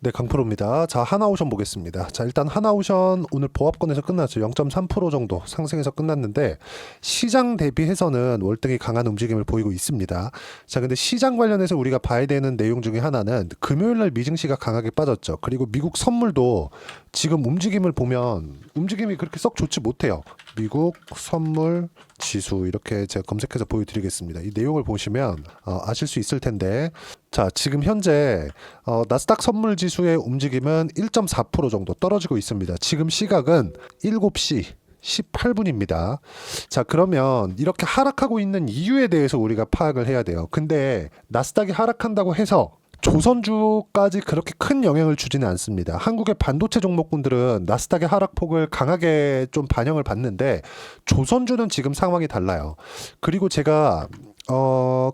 네, 강프로입니다. 자, 하나오션 보겠습니다. 자, 일단 하나오션 오늘 보합권에서 끝났죠. 0.3% 정도 상승해서 끝났는데 시장 대비해서는 월등히 강한 움직임을 보이고 있습니다. 자, 근데 시장 관련해서 우리가 봐야 되는 내용 중에 하나는 금요일 날 미증시가 강하게 빠졌죠. 그리고 미국 선물도 지금 움직임을 보면 움직임이 그렇게 썩 좋지 못해요. 미국 선물 지수 이렇게 제가 검색해서 보여드리겠습니다. 이 내용을 보시면 아실 수 있을 텐데, 자, 지금 현재 나스닥 선물 지수의 움직임은 1.4% 정도 떨어지고 있습니다. 지금 시각은 7시 18분입니다. 자, 그러면 이렇게 하락하고 있는 이유에 대해서 우리가 파악을 해야 돼요. 근데 나스닥이 하락한다고 해서 조선주까지 그렇게 큰 영향을 주지는 않습니다. 한국의 반도체 종목군들은 나스닥의 하락폭을 강하게 좀 반영을 받는데 조선주는 지금 상황이 달라요. 그리고 제가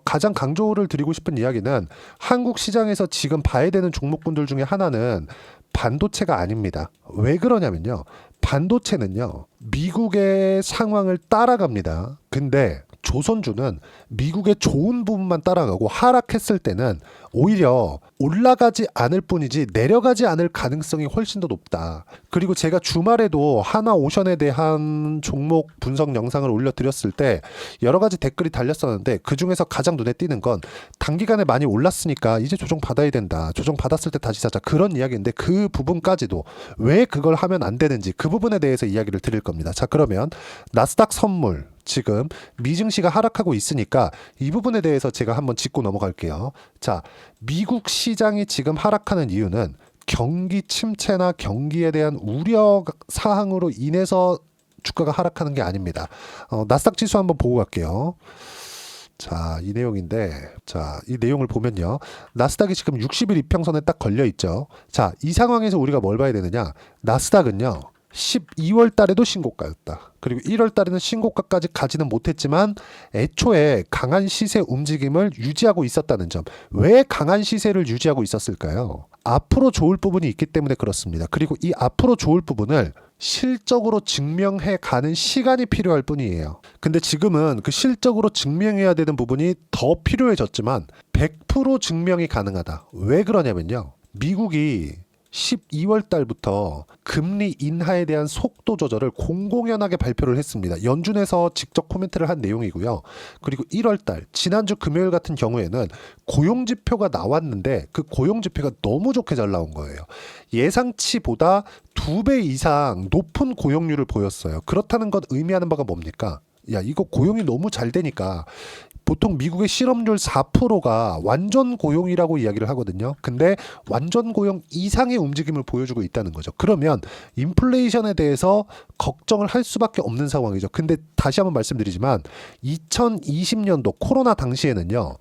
가장 강조를 드리고 싶은 이야기는 한국 시장에서 지금 봐야 되는 종목군들 중에 하나는 반도체가 아닙니다. 왜 그러냐면요. 반도체는요, 미국의 상황을 따라갑니다. 근데 조선주는 미국의 좋은 부분만 따라가고 하락했을 때는 오히려 올라가지 않을 뿐이지 내려가지 않을 가능성이 훨씬 더 높다. 그리고 제가 주말에도 하나오션에 대한 종목 분석 영상을 올려드렸을 때 여러 가지 댓글이 달렸었는데 그 중에서 가장 눈에 띄는 건 단기간에 많이 올랐으니까 이제 조정 받아야 된다. 조정 받았을 때 다시 사자. 그런 이야기인데 그 부분까지도 왜 그걸 하면 안 되는지 그 부분에 대해서 이야기를 드릴 겁니다. 자, 그러면 나스닥 선물 지금 미증시가 하락하고 있으니까 이 부분에 대해서 제가 한번 짚고 넘어갈게요. 자, 미국 시장이 지금 하락하는 이유는 경기 침체나 경기에 대한 우려 사항으로 인해서 주가가 하락하는 게 아닙니다. 나스닥 지수 한번 보고 갈게요. 자, 이 내용인데, 자, 이 내용을 보면요. 나스닥이 지금 60일 이평선에 딱 걸려 있죠. 자, 이 상황에서 우리가 뭘 봐야 되느냐? 나스닥은요, 12월 달에도 신고가였다. 그리고 1월 달에는 신고가까지 가지는 못했지만 애초에 강한 시세 움직임을 유지하고 있었다는 점. 왜 강한 시세를 유지하고 있었을까요? 앞으로 좋을 부분이 있기 때문에 그렇습니다. 그리고 이 앞으로 좋을 부분을 실적으로 증명해 가는 시간이 필요할 뿐이에요. 근데 지금은 그 실적으로 증명해야 되는 부분이 더 필요해졌지만 100% 증명이 가능하다. 왜 그러냐면요. 미국이 12월 달부터 금리 인하에 대한 속도 조절을 공공연하게 발표를 했습니다. 연준에서 직접 코멘트를 한 내용이고요. 그리고 1월 달, 지난주 금요일 같은 경우에는 고용지표가 나왔는데 그 고용지표가 너무 좋게 잘 나온 거예요. 예상치보다 2배 이상 높은 고용률을 보였어요. 그렇다는 것 의미하는 바가 뭡니까? 야, 이거 고용이 너무 잘 되니까 보통 미국의 실업률 4%가 완전 고용이라고 이야기를 하거든요. 근데 완전 고용 이상의 움직임을 보여주고 있다는 거죠. 그러면 인플레이션에 대해서 걱정을 할 수밖에 없는 상황이죠. 근데 다시 한번 말씀드리지만 2020년도 코로나 당시에는요.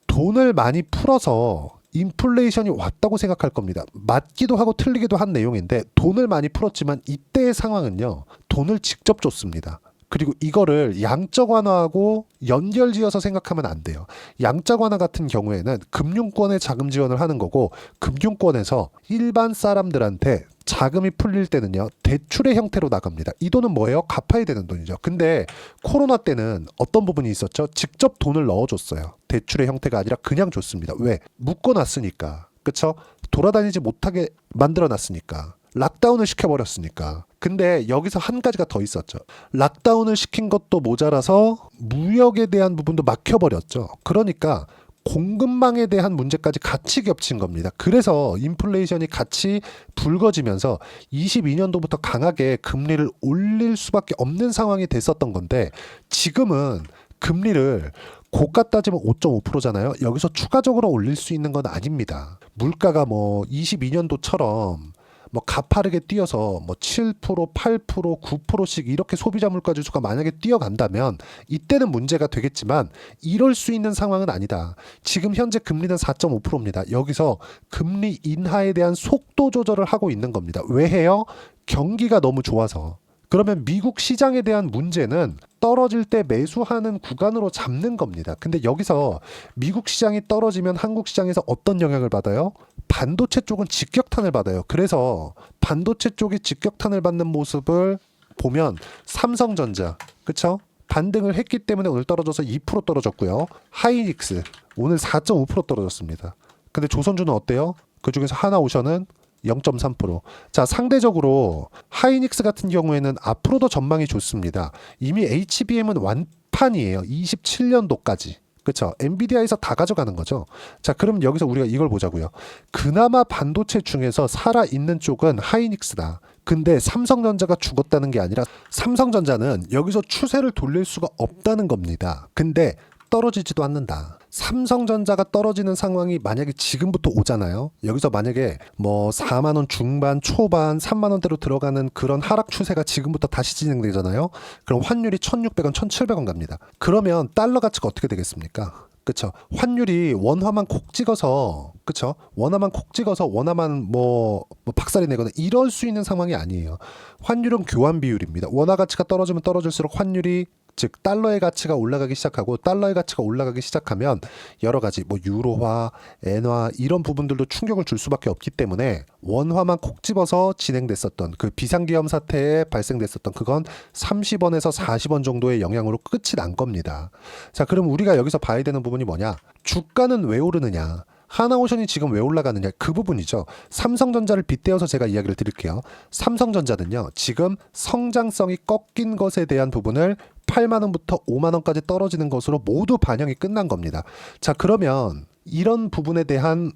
돈을 많이 풀어서 인플레이션이 왔다고 생각할 겁니다. 맞기도 하고 틀리기도 한 내용인데 돈을 많이 풀었지만 이때의 상황은요. 돈을 직접 줬습니다. 그리고 이거를 양적 완화하고 연결지어서 생각하면 안 돼요. 양적 완화 같은 경우에는 금융권에 자금 지원을 하는 거고 금융권에서 일반 사람들한테 자금이 풀릴 때는요. 대출의 형태로 나갑니다. 이 돈은 뭐예요? 갚아야 되는 돈이죠. 근데 코로나 때는 어떤 부분이 있었죠? 직접 돈을 넣어줬어요. 대출의 형태가 아니라 그냥 줬습니다. 왜? 묶어놨으니까. 그쵸? 돌아다니지 못하게 만들어놨으니까. 락다운을 시켜버렸으니까. 근데 여기서 한 가지가 더 있었죠. 락다운을 시킨 것도 모자라서 무역에 대한 부분도 막혀버렸죠. 그러니까 공급망에 대한 문제까지 같이 겹친 겁니다. 그래서 인플레이션이 같이 불거지면서 22년도부터 강하게 금리를 올릴 수밖에 없는 상황이 됐었던 건데 지금은 금리를 고가 따지면 5.5%잖아요. 여기서 추가적으로 올릴 수 있는 건 아닙니다. 물가가 뭐 22년도처럼 뭐 가파르게 뛰어서 뭐 7%, 8%, 9%씩 이렇게 소비자 물가 지수가 만약에 뛰어간다면 이때는 문제가 되겠지만 이럴 수 있는 상황은 아니다. 지금 현재 금리는 4.5%입니다. 여기서 금리 인하에 대한 속도 조절을 하고 있는 겁니다. 왜 해요? 경기가 너무 좋아서. 그러면 미국 시장에 대한 문제는 떨어질 때 매수하는 구간으로 잡는 겁니다. 근데 여기서 미국 시장이 떨어지면 한국 시장에서 어떤 영향을 받아요? 반도체 쪽은 직격탄을 받아요. 그래서 반도체 쪽이 직격탄을 받는 모습을 보면 삼성전자, 그쵸? 반등을 했기 때문에 오늘 떨어져서 2% 떨어졌고요. 하이닉스 오늘 4.5% 떨어졌습니다. 근데 조선주는 어때요? 그중에서 하나오션은 0.3%. 자, 상대적으로 하이닉스 같은 경우에는 앞으로도 전망이 좋습니다. 이미 HBM은 완판이에요. 27년도까지. 그렇죠. 엔비디아에서 다 가져가는 거죠. 자, 그럼 여기서 우리가 이걸 보자고요. 그나마 반도체 중에서 살아있는 쪽은 하이닉스다. 근데 삼성전자가 죽었다는 게 아니라 삼성전자는 여기서 추세를 돌릴 수가 없다는 겁니다. 근데 떨어지지도 않는다. 삼성전자가 떨어지는 상황이 만약에 지금부터 오잖아요. 여기서 만약에 뭐 4만 원 중반, 초반, 3만 원대로 들어가는 그런 하락 추세가 지금부터 다시 진행되잖아요. 그럼 환율이 1,600원, 1,700원 갑니다. 그러면 달러 가치가 어떻게 되겠습니까? 그쵸. 환율이 원화만 콕 찍어서, 그쵸. 원화만 콕 찍어서 원화만 뭐 박살이 내거나 이럴 수 있는 상황이 아니에요. 환율은 교환 비율입니다. 원화 가치가 떨어지면 떨어질수록 환율이, 즉 달러의 가치가 올라가기 시작하고, 달러의 가치가 올라가기 시작하면 여러 가지 뭐 유로화, 엔화 이런 부분들도 충격을 줄 수밖에 없기 때문에 원화만 콕 집어서 진행됐었던 그 비상기업 사태에 발생됐었던 그건 30원에서 40원 정도의 영향으로 끝이 난 겁니다. 자, 그럼 우리가 여기서 봐야 되는 부분이 뭐냐? 주가는 왜 오르느냐? 하나오션이 지금 왜 올라가느냐, 그 부분이죠. 삼성전자를 빗대어서 제가 이야기를 드릴게요. 삼성전자는요, 지금 성장성이 꺾인 것에 대한 부분을 8만 원부터 5만 원까지 떨어지는 것으로 모두 반영이 끝난 겁니다. 자, 그러면 이런 부분에 대한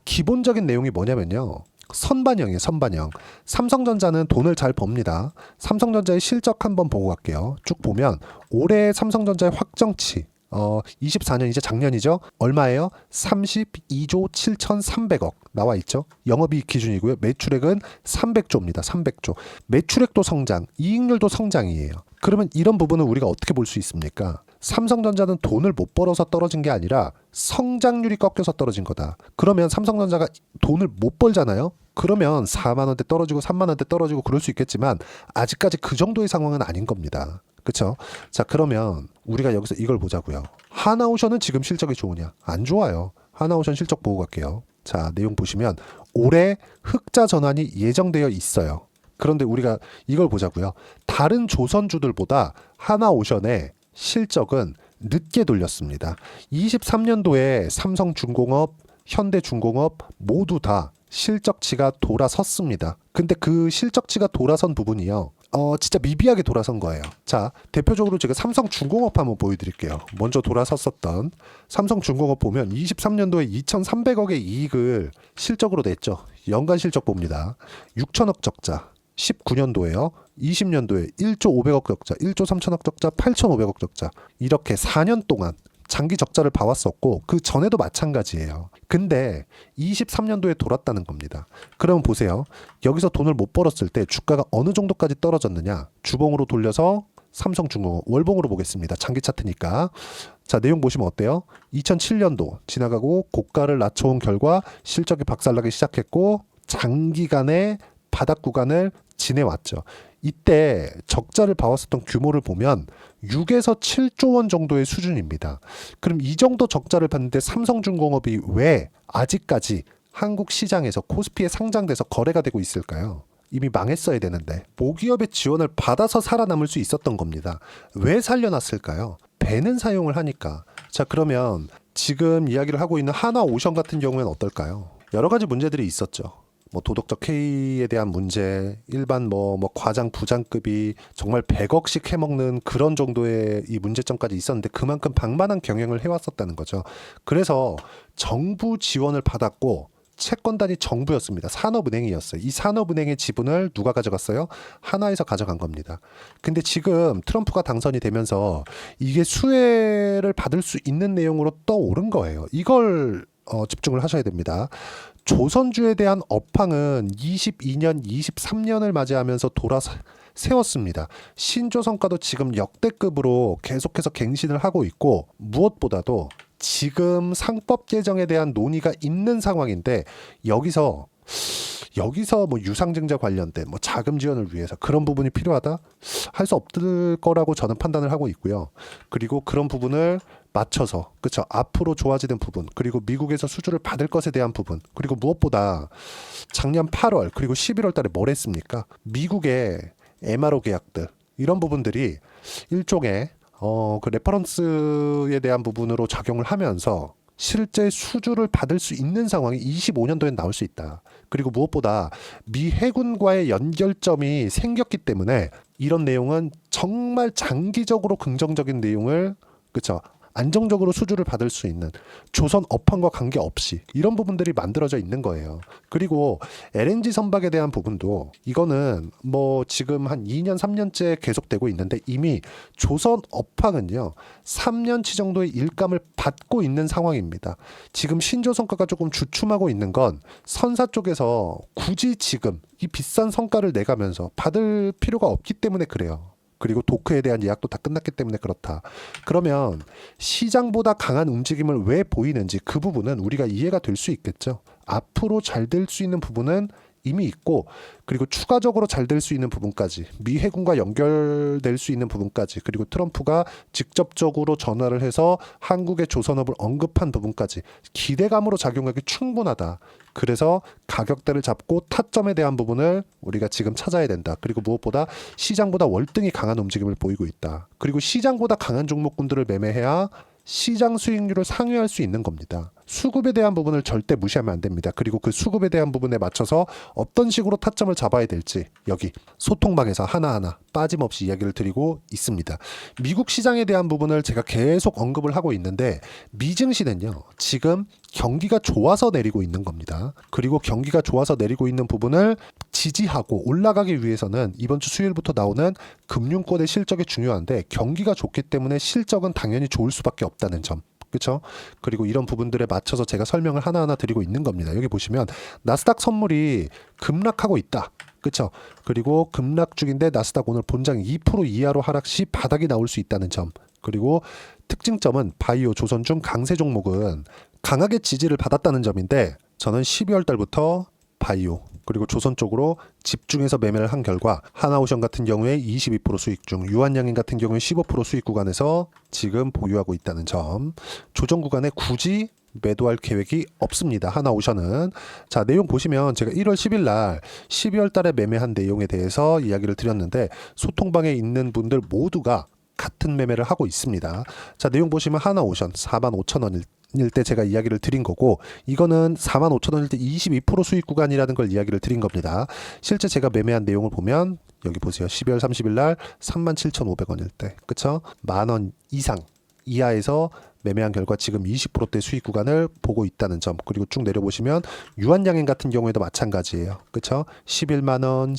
기본적인 내용이 뭐냐면요. 선반영이에요. 선반영. 삼성전자는 돈을 잘 법니다. 삼성전자의 실적 한번 보고 갈게요. 쭉 보면 올해 삼성전자의 확정치 24년 이제 작년이죠. 얼마예요? 32조 7,300억 나와 있죠. 영업이익 기준이고요. 매출액은 300조입니다. 300조. 매출액도 성장, 이익률도 성장이에요. 그러면 이런 부분은 우리가 어떻게 볼 수 있습니까? 삼성전자는 돈을 못 벌어서 떨어진 게 아니라 성장률이 꺾여서 떨어진 거다. 그러면 삼성전자가 돈을 못 벌잖아요. 그러면 4만 원대 떨어지고 3만 원대 떨어지고 그럴 수 있겠지만 아직까지 그 정도의 상황은 아닌 겁니다. 그쵸? 자, 그러면 우리가 여기서 이걸 보자고요. 하나오션은 지금 실적이 좋으냐? 안 좋아요. 하나오션 실적 보고 갈게요. 자, 내용 보시면 올해 흑자 전환이 예정되어 있어요. 그런데 우리가 이걸 보자고요. 다른 조선주들보다 하나오션의 실적은 늦게 돌렸습니다. 23년도에 삼성중공업, 현대중공업 모두 다 실적치가 돌아섰습니다. 근데 그 실적치가 돌아선 부분이요. 진짜 미비하게 돌아선 거예요. 자, 대표적으로 제가 삼성중공업 한번 보여드릴게요. 먼저 돌아섰었던 삼성중공업 보면 23년도에 2,300억의 이익을 실적으로 냈죠. 연간 실적 봅니다. 6천억 적자. 19년도에요. 20년도에 1조 500억 적자, 1조 3천억 적자, 8,500억 적자. 이렇게 4년 동안 장기 적자를 봐왔었고 그 전에도 마찬가지예요. 근데 23년도에 돌았다는 겁니다. 그러면 보세요. 여기서 돈을 못 벌었을 때 주가가 어느 정도까지 떨어졌느냐? 주봉으로 돌려서 삼성중공업 월봉으로 보겠습니다. 장기 차트니까. 자, 내용 보시면 어때요? 2007년도 지나가고 고가를 낮춰온 결과 실적이 박살나기 시작했고 장기간의 바닥 구간을 지내왔죠. 이때 적자를 봐왔었던 규모를 보면 6에서 7조 원 정도의 수준입니다. 그럼 이 정도 적자를 봤는데 삼성중공업이 왜 아직까지 한국 시장에서 코스피에 상장돼서 거래가 되고 있을까요? 이미 망했어야 되는데 모기업의 지원을 받아서 살아남을 수 있었던 겁니다. 왜 살려놨을까요? 배는 사용을 하니까. 자, 그러면 지금 이야기를 하고 있는 하나오션 같은 경우에는 어떨까요? 여러 가지 문제들이 있었죠. 뭐 도덕적 해이에 대한 문제, 일반 뭐 과장 부장급이 정말 100억씩 해먹는 그런 정도의 이 문제점까지 있었는데 그만큼 방만한 경영을 해왔었다는 거죠. 그래서 정부 지원을 받았고 채권단이 정부였습니다. 산업은행이었어요. 이 산업은행의 지분을 누가 가져갔어요? 하나에서 가져간 겁니다. 근데 지금 트럼프가 당선이 되면서 이게 수혜를 받을 수 있는 내용으로 떠오른 거예요. 이걸 집중을 하셔야 됩니다. 조선주에 대한 업황은 22년, 23년을 맞이하면서 세웠습니다. 신조선가도 지금 역대급으로 계속해서 갱신을 하고 있고 무엇보다도 지금 상법 개정에 대한 논의가 있는 상황인데 여기서 뭐 유상증자 관련된 뭐 자금 지원을 위해서 그런 부분이 필요하다? 할 수 없을 거라고 저는 판단을 하고 있고요. 그리고 그런 부분을 맞춰서 그렇죠. 앞으로 좋아지는 부분 그리고 미국에서 수주를 받을 것에 대한 부분 그리고 무엇보다 작년 8월 그리고 11월 달에 뭘 했습니까? 미국의 MRO 계약들 이런 부분들이 일종의 그 레퍼런스에 대한 부분으로 작용을 하면서 실제 수주를 받을 수 있는 상황이 25년도엔 나올 수 있다. 그리고 무엇보다 미 해군과의 연결점이 생겼기 때문에 이런 내용은 정말 장기적으로 긍정적인 내용을, 그쵸, 안정적으로 수주를 받을 수 있는, 조선 업황과 관계없이 이런 부분들이 만들어져 있는 거예요. 그리고 LNG 선박에 대한 부분도 이거는 뭐 지금 한 2년 3년째 계속되고 있는데 이미 조선 업황은요 3년치 정도의 일감을 받고 있는 상황입니다. 지금 신조성과가 조금 주춤하고 있는 건 선사 쪽에서 굳이 지금 이 비싼 성과를 내가면서 받을 필요가 없기 때문에 그래요. 그리고 도크에 대한 예약도 다 끝났기 때문에 그렇다. 그러면 시장보다 강한 움직임을 왜 보이는지 그 부분은 우리가 이해가 될 수 있겠죠. 앞으로 잘 될 수 있는 부분은 이미 있고, 그리고 추가적으로 잘 될 수 있는 부분까지, 미 해군과 연결될 수 있는 부분까지, 그리고 트럼프가 직접적으로 전화를 해서 한국의 조선업을 언급한 부분까지 기대감으로 작용하기 충분하다. 그래서 가격대를 잡고 타점에 대한 부분을 우리가 지금 찾아야 된다. 그리고 무엇보다 시장보다 월등히 강한 움직임을 보이고 있다. 그리고 시장보다 강한 종목군들을 매매해야 시장 수익률을 상회할 수 있는 겁니다. 수급에 대한 부분을 절대 무시하면 안 됩니다. 그리고 그 수급에 대한 부분에 맞춰서 어떤 식으로 타점을 잡아야 될지 여기 소통방에서 하나하나 빠짐없이 이야기를 드리고 있습니다. 미국 시장에 대한 부분을 제가 계속 언급을 하고 있는데 미증시는요 지금 경기가 좋아서 내리고 있는 겁니다. 그리고 경기가 좋아서 내리고 있는 부분을 지지하고 올라가기 위해서는 이번 주 수요일부터 나오는 금융권의 실적이 중요한데 경기가 좋기 때문에 실적은 당연히 좋을 수밖에 없다는 점. 그렇죠? 그리고 이런 부분들에 맞춰서 제가 설명을 하나하나 드리고 있는 겁니다. 여기 보시면 나스닥 선물이 급락하고 있다. 그렇죠? 그리고 급락 중인데 나스닥 오늘 본장 2% 이하로 하락 시 바닥이 나올 수 있다는 점. 그리고 특징점은 바이오, 조선중 강세 종목은 강하게 지지를 받았다는 점인데 저는 12월 달부터 바이오 그리고 조선 쪽으로 집중해서 매매를 한 결과 하나오션 같은 경우에 22% 수익 중, 유한양행 같은 경우에 15% 수익 구간에서 지금 보유하고 있다는 점. 조정 구간에 굳이 매도할 계획이 없습니다. 하나오션은. 자, 내용 보시면 제가 1월 10일 날 12월 달에 매매한 내용에 대해서 이야기를 드렸는데 소통방에 있는 분들 모두가 같은 매매를 하고 있습니다. 자, 내용 보시면 하나오션 45,000원일 때 제가 이야기를 드린 거고, 이거는 45,000원일 때 22% 수익 구간이라는 걸 이야기를 드린 겁니다. 실제 제가 매매한 내용을 보면 여기 보세요. 12월 30일 날 37,500원일 때, 그쵸? 만원 이상 이하에서 매매한 결과 지금 20%대 수익 구간을 보고 있다는 점. 그리고 쭉 내려보시면 유한양행 같은 경우에도 마찬가지예요. 그쵸? 11만원,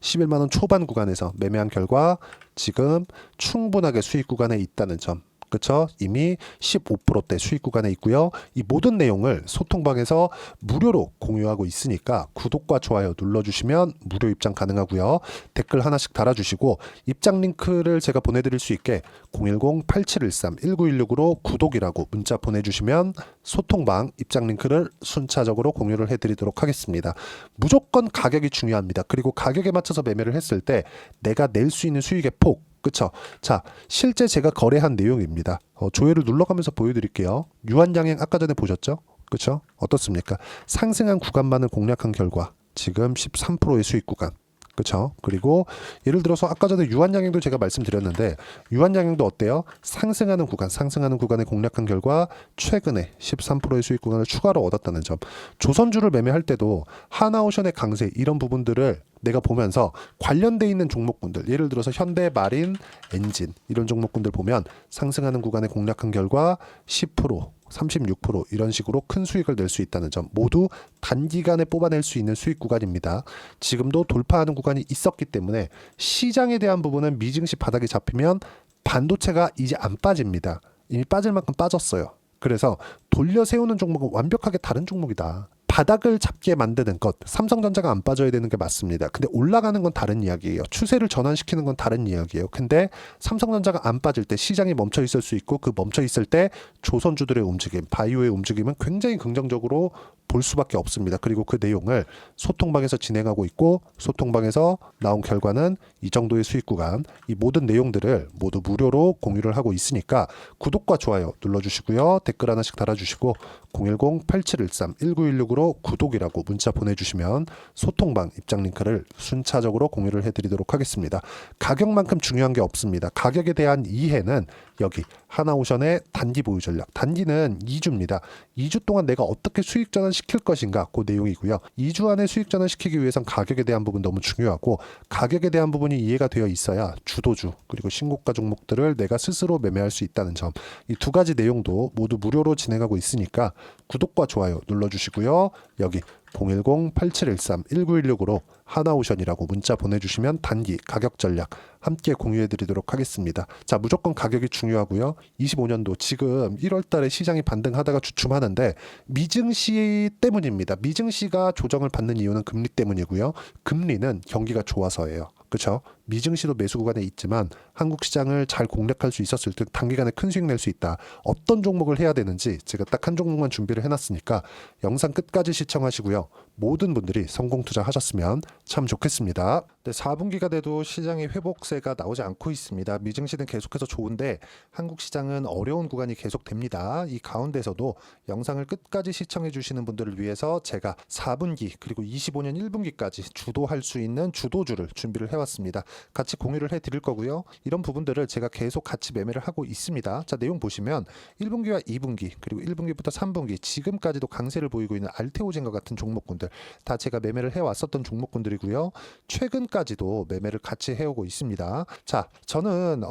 11만원 초반 구간에서 매매한 결과 지금 충분하게 수익 구간에 있다는 점. 그쵸? 이미 15%대 수익 구간에 있고요. 이 모든 내용을 소통방에서 무료로 공유하고 있으니까 구독과 좋아요 눌러주시면 무료 입장 가능하고요. 댓글 하나씩 달아주시고 입장 링크를 제가 보내드릴 수 있게 010-8713-1916으로 구독이라고 문자 보내주시면 소통방 입장 링크를 순차적으로 공유를 해드리도록 하겠습니다. 무조건 가격이 중요합니다. 그리고 가격에 맞춰서 매매를 했을 때 내가 낼 수 있는 수익의 폭, 그쵸? 자, 실제 제가 거래한 내용입니다. 조회를 눌러가면서 보여드릴게요. 유한양행 아까 전에 보셨죠? 그쵸? 어떻습니까? 상승한 구간만을 공략한 결과 지금 13%의 수익 구간. 그쵸? 그리고 예를 들어서 아까 전에 유한양행도 제가 말씀드렸는데 유한양행도 어때요? 상승하는 구간을 공략한 결과 최근에 13%의 수익 구간을 추가로 얻었다는 점. 조선주를 매매할 때도 하나오션의 강세 이런 부분들을 내가 보면서 관련돼 있는 종목군들, 예를 들어서 현대, 마린, 엔진 이런 종목군들 보면 상승하는 구간에 공략한 결과 10%, 36% 이런 식으로 큰 수익을 낼 수 있다는 점, 모두 단기간에 뽑아낼 수 있는 수익 구간입니다. 지금도 돌파하는 구간이 있었기 때문에 시장에 대한 부분은 미증시 바닥이 잡히면 반도체가 이제 안 빠집니다. 이미 빠질 만큼 빠졌어요. 그래서 돌려 세우는 종목은 완벽하게 다른 종목이다. 바닥을 잡게 만드는 것, 삼성전자가 안 빠져야 되는 게 맞습니다. 근데 올라가는 건 다른 이야기예요. 추세를 전환시키는 건 다른 이야기예요. 근데 삼성전자가 안 빠질 때 시장이 멈춰 있을 수 있고, 그 멈춰 있을 때 조선주들의 움직임, 바이오의 움직임은 굉장히 긍정적으로 볼 수밖에 없습니다. 그리고 그 내용을 소통방에서 진행하고 있고, 소통방에서 나온 결과는 이 정도의 수익 구간, 이 모든 내용들을 모두 무료로 공유를 하고 있으니까 구독과 좋아요 눌러주시고요. 댓글 하나씩 달아주시고 010-8713-1916으로 좋아요, 구독이라고 문자 보내주시면 소통방 입장 링크를 순차적으로 공유를 해드리도록 하겠습니다. 가격만큼 중요한 게 없습니다. 가격에 대한 이해는 여기 하나오션의 단기 보유 전략. 단기는 2주입니다. 2주 동안 내가 어떻게 수익 전환 시킬 것인가, 그 내용이고요. 2주 안에 수익 전환 시키기 위해선 가격에 대한 부분 너무 중요하고, 가격에 대한 부분이 이해가 되어 있어야 주도주 그리고 신고가 종목들을 내가 스스로 매매할 수 있다는 점, 이 두 가지 내용도 모두 무료로 진행하고 있으니까 구독과 좋아요 눌러주시고요. 여기 010-8713-1916으로 하나오션이라고 문자 보내주시면 단기 가격 전략 함께 공유해드리도록 하겠습니다. 자, 무조건 가격이 중요하고요. 25년도 지금 1월달에 시장이 반등하다가 주춤하는데 미증시 때문입니다. 미증시가 조정을 받는 이유는 금리 때문이고요. 금리는 경기가 좋아서예요. 그렇죠? 미증시도 매수 구간에 있지만 한국 시장을 잘 공략할 수 있었을 때 단기간에 큰 수익 낼 수 있다. 어떤 종목을 해야 되는지 제가 딱 한 종목만 준비를 해놨으니까 영상 끝까지 시청하시고요. 모든 분들이 성공 투자하셨으면 참 좋겠습니다. 네, 4분기가 돼도 시장의 회복세가 나오지 않고 있습니다. 미증시는 계속해서 좋은데 한국 시장은 어려운 구간이 계속됩니다. 이 가운데서도 영상을 끝까지 시청해 주시는 분들을 위해서 제가 4분기 그리고 25년 1분기까지 주도할 수 있는 주도주를 준비를 해왔습니다. 같이 공유를 해드릴 거고요. 이런 부분들을 제가 계속 같이 매매를 하고 있습니다. 자, 내용 보시면 1분기와 2분기 그리고 1분기부터 3분기 지금까지도 강세를 보이고 있는 알테오젠과 같은 종목군들 다 제가 매매를 해왔었던 종목군들이고요. 최근까지도 매매를 같이 해오고 있습니다. 자, 저는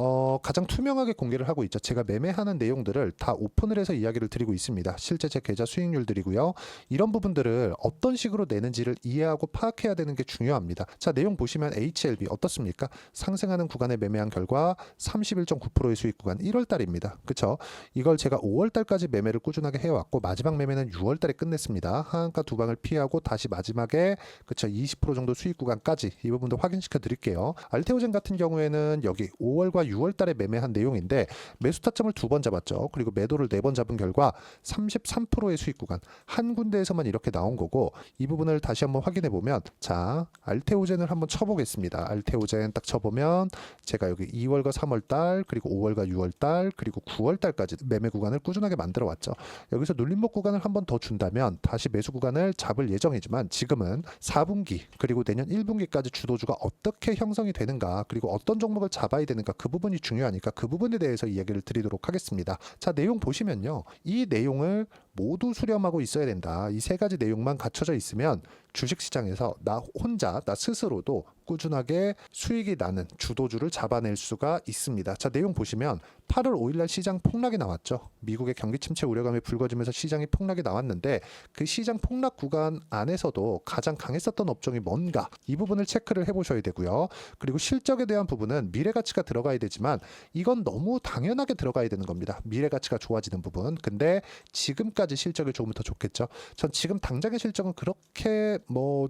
가장 투명하게 공개를 하고 있죠. 제가 매매하는 내용들을 다 오픈을 해서 이야기를 드리고 있습니다. 실제 제 계좌 수익률들이고요. 이런 부분들을 어떤 식으로 내는지를 이해하고 파악해야 되는 게 중요합니다. 자, 내용 보시면 HLB 어떻습니까? 상승하는 구간에 매매한 결과 31.9%의 수익 구간 1월달입니다. 그쵸? 이걸 제가 5월달까지 매매를 꾸준하게 해왔고 마지막 매매는 6월달에 끝냈습니다. 하한가 두 방을 피하고 다시 마지막에 그쵸 20% 정도 수익 구간까지 이 부분도 확인시켜 드릴게요. 알테오젠 같은 경우에는 여기 5월과 6월달에 매매한 내용인데 매수 타점을 2번 잡았죠. 그리고 매도를 4번 잡은 결과 33%의 수익 구간 한 군데에서만 이렇게 나온 거고, 이 부분을 다시 한번 확인해 보면 자, 알테오젠을 한번 쳐보겠습니다. 알테오젠 딱 쳐보면 제가 여기 2월과 3월달 그리고 5월과 6월달 그리고 9월달까지 매매 구간을 꾸준하게 만들어 왔죠. 여기서 눌림목 구간을 한번 더 준다면 다시 매수 구간을 잡을 예정이지만 지금은 4분기 그리고 내년 1분기까지 주도주가 어떻게 형성이 되는가 그리고 어떤 종목을 잡아야 되는가 그 부분이 중요하니까 그 부분에 대해서 이야기를 드리도록 하겠습니다. 자, 내용 보시면요. 이 내용을 모두 수렴하고 있어야 된다. 이 세 가지 내용만 갖춰져 있으면 주식시장에서 나 혼자 나 스스로도 꾸준하게 수익이 나는 주도주를 잡아낼 수가 있습니다. 자, 내용 보시면 8월 5일날 시장 폭락이 나왔죠. 미국의 경기 침체 우려감이 불거지면서 시장이 폭락이 나왔는데 그 시장 폭락 구간 안에서도 가장 강했었던 업종이 뭔가 이 부분을 체크를 해보셔야 되고요. 그리고 실적에 대한 부분은 미래가치가 들어가야 되지만 이건 너무 당연하게 들어가야 되는 겁니다. 미래가치가 좋아지는 부분. 근데 지금까지 실적이 조금 더 좋겠죠. 전 지금 당장의 실적은 그렇게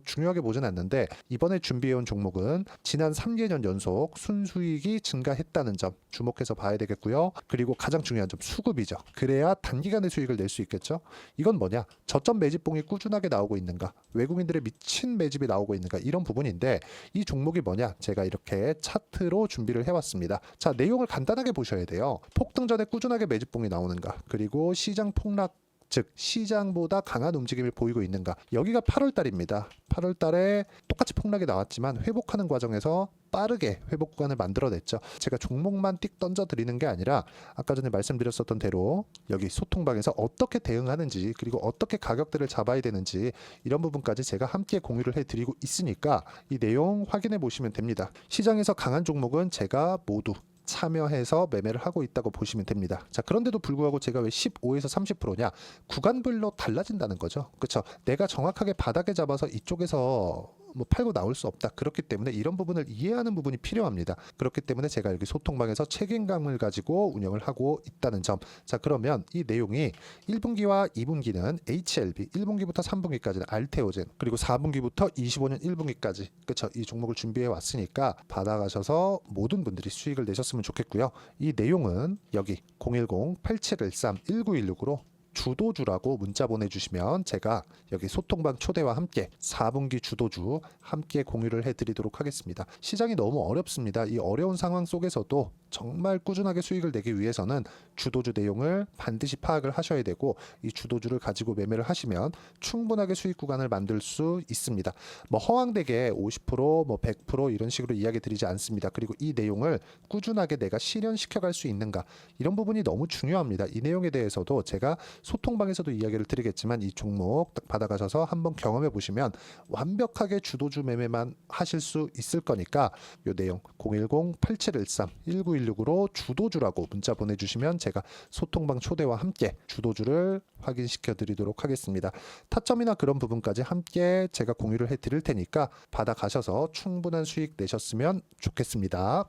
중요하게 보진 않는데 이번에 준비해온 종목은 지난 3개년 연속 순수익이 증가했다는 점 주목해서 봐야 되겠고요. 그리고 가장 중요한 점 수급이죠. 그래야 단기간에 수익을 낼 수 있겠죠. 이건 뭐냐? 저점 매집봉이 꾸준하게 나오고 있는가? 외국인들의 미친 매집이 나오고 있는가? 이런 부분인데 이 종목이 뭐냐? 제가 이렇게 차트로 준비를 해왔습니다. 자, 내용을 간단하게 보셔야 돼요. 폭등 전에 꾸준하게 매집봉이 나오는가? 그리고 시장 폭락 즉 시장보다 강한 움직임을 보이고 있는가. 여기가 8월 달입니다. 8월 달에 똑같이 폭락이 나왔지만 회복하는 과정에서 빠르게 회복 구간을 만들어냈죠. 제가 종목만 띡 던져드리는 게 아니라 아까 전에 말씀드렸었던 대로 여기 소통방에서 어떻게 대응하는지 그리고 어떻게 가격대를 잡아야 되는지 이런 부분까지 제가 함께 공유를 해드리고 있으니까 이 내용 확인해 보시면 됩니다. 시장에서 강한 종목은 제가 모두 참여해서 매매를 하고 있다고 보시면 됩니다. 자, 그런데도 불구하고 제가 왜 15에서 30%냐? 구간별로 달라진다는 거죠. 그렇죠? 내가 정확하게 바닥에 잡아서 이쪽에서 팔고 나올 수 없다. 그렇기 때문에 이런 부분을 이해하는 부분이 필요합니다. 그렇기 때문에 제가 여기 소통방에서 책임감을 가지고 운영을 하고 있다는 점. 자, 그러면 이 내용이 1분기와 2분기는 HLB, 1분기부터 3분기까지는 알테오젠, 그리고 4분기부터 25년 1분기까지 그렇죠? 이 종목을 준비해 왔으니까 받아가셔서 모든 분들이 수익을 내셨으면 좋겠고요. 이 내용은 여기 010-8713-1916으로 주도주라고 문자 보내주시면 제가 여기 소통방 초대와 함께 4분기 주도주 함께 공유를 해드리도록 하겠습니다. 시장이 너무 어렵습니다. 이 어려운 상황 속에서도 정말 꾸준하게 수익을 내기 위해서는 주도주 내용을 반드시 파악을 하셔야 되고, 이 주도주를 가지고 매매를 하시면 충분하게 수익 구간을 만들 수 있습니다. 뭐 허황되게 50%, 뭐 100% 이런 식으로 이야기 드리지 않습니다. 그리고 이 내용을 꾸준하게 내가 실현시켜 갈 수 있는가, 이런 부분이 너무 중요합니다. 이 내용에 대해서도 제가 소통방에서도 이야기를 드리겠지만 이 종목 딱 받아가셔서 한번 경험해 보시면 완벽하게 주도주 매매만 하실 수 있을 거니까 이 내용 010-8713-1916으로 주도주라고 문자 보내주시면 제가 소통방 초대와 함께 주도주를 확인시켜 드리도록 하겠습니다. 타점이나 그런 부분까지 함께 제가 공유를 해 드릴 테니까 받아가셔서 충분한 수익 내셨으면 좋겠습니다.